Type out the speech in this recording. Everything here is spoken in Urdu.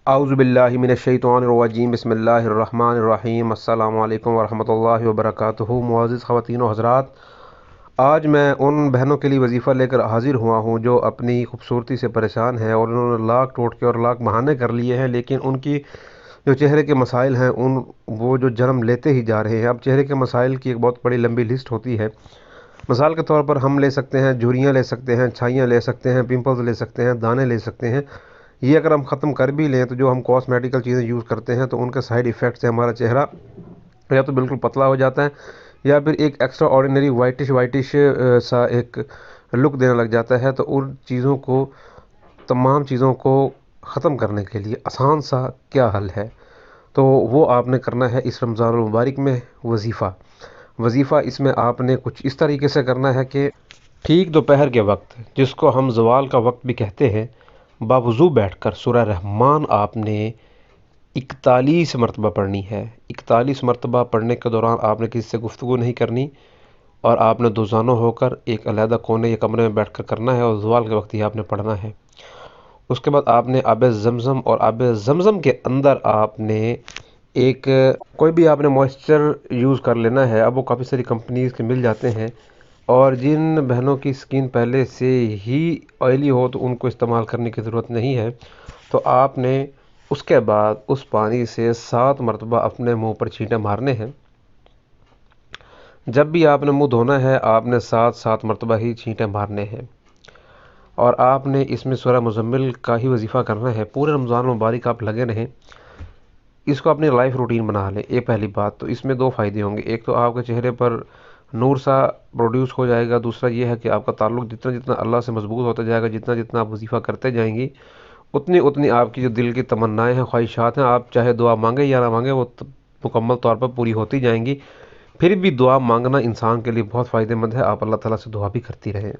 اعوذ باللہ من الشیطان الرجیم، بسم اللہ الرحمن الرحیم۔ السلام علیکم ورحمۃ اللہ وبرکاتہ۔ معزز خواتین و حضرات، آج میں ان بہنوں کے لیے وظیفہ لے کر حاضر ہوا ہوں جو اپنی خوبصورتی سے پریشان ہیں اور انہوں نے لاکھ ٹوٹکے اور لاکھ بہانے کر لیے ہیں، لیکن ان کی جو چہرے کے مسائل ہیں وہ جو جنم لیتے ہی جا رہے ہیں۔ اب چہرے کے مسائل کی ایک بہت بڑی لمبی لسٹ ہوتی ہے۔ مثال کے طور پر ہم لے سکتے ہیں جھریاں، لے سکتے ہیں چھائیاں، لے سکتے ہیں پمپلز، لے سکتے ہیں دانے، لے سکتے ہیں۔ یہ اگر ہم ختم کر بھی لیں تو جو ہم کاسمیٹیکل چیزیں یوز کرتے ہیں تو ان کے سائیڈ ایفیکٹ سے ہمارا چہرہ یا تو بالکل پتلا ہو جاتا ہے یا پھر ایک ایکسٹرا آرڈینری وائٹش سا ایک لک دینے لگ جاتا ہے۔ تو ان چیزوں کو، تمام چیزوں کو ختم کرنے کے لیے آسان سا کیا حل ہے؟ تو وہ آپ نے کرنا ہے اس رمضان المبارک میں وظیفہ اس میں آپ نے کچھ اس طریقے سے کرنا ہے کہ ٹھیک دوپہر کے وقت، جس کو ہم زوال کا وقت بھی کہتے ہیں، باوضو بیٹھ کر سورہ رحمان آپ نے 41 مرتبہ پڑھنی ہے۔ 41 مرتبہ پڑھنے کے دوران آپ نے کسی سے گفتگو نہیں کرنی اور آپ نے دوزانوں ہو کر ایک علیحدہ کونے یا کمرے میں بیٹھ کر کرنا ہے اور زوال کے وقت ہی آپ نے پڑھنا ہے۔ اس کے بعد آپ نے آب زمزم، اور آب زمزم کے اندر آپ نے ایک کوئی بھی آپ نے موئسچر یوز کر لینا ہے۔ اب وہ کافی ساری کمپنیز کے مل جاتے ہیں، اور جن بہنوں کی سکین پہلے سے ہی آئلی ہو تو ان کو استعمال کرنے کی ضرورت نہیں ہے۔ تو آپ نے اس کے بعد اس پانی سے 7 مرتبہ اپنے منہ پر چھینٹے مارنے ہیں۔ جب بھی آپ نے منہ دھونا ہے آپ نے 7 مرتبہ ہی چھینٹے مارنے ہیں، اور آپ نے اس میں سورہ مزمل کا ہی وظیفہ کرنا ہے۔ پورے رمضان مبارک آپ لگے رہیں، اس کو اپنی لائف روٹین بنا لیں۔ یہ پہلی بات۔ تو اس میں 2 فائدے ہوں گے، ایک تو آپ کے چہرے پر نور سا پروڈیوس ہو جائے گا، دوسرا یہ ہے کہ آپ کا تعلق جتنا اللہ سے مضبوط ہوتا جائے گا، جتنا آپ وظیفہ کرتے جائیں گی، اتنی آپ کی جو دل کی تمنائیں ہیں، خواہشات ہیں، آپ چاہے دعا مانگے یا نہ مانگے، وہ مکمل طور پر پوری ہوتی جائیں گی۔ پھر بھی دعا مانگنا انسان کے لیے بہت فائدہ مند ہے، آپ اللہ تعالیٰ سے دعا بھی کرتی رہیں۔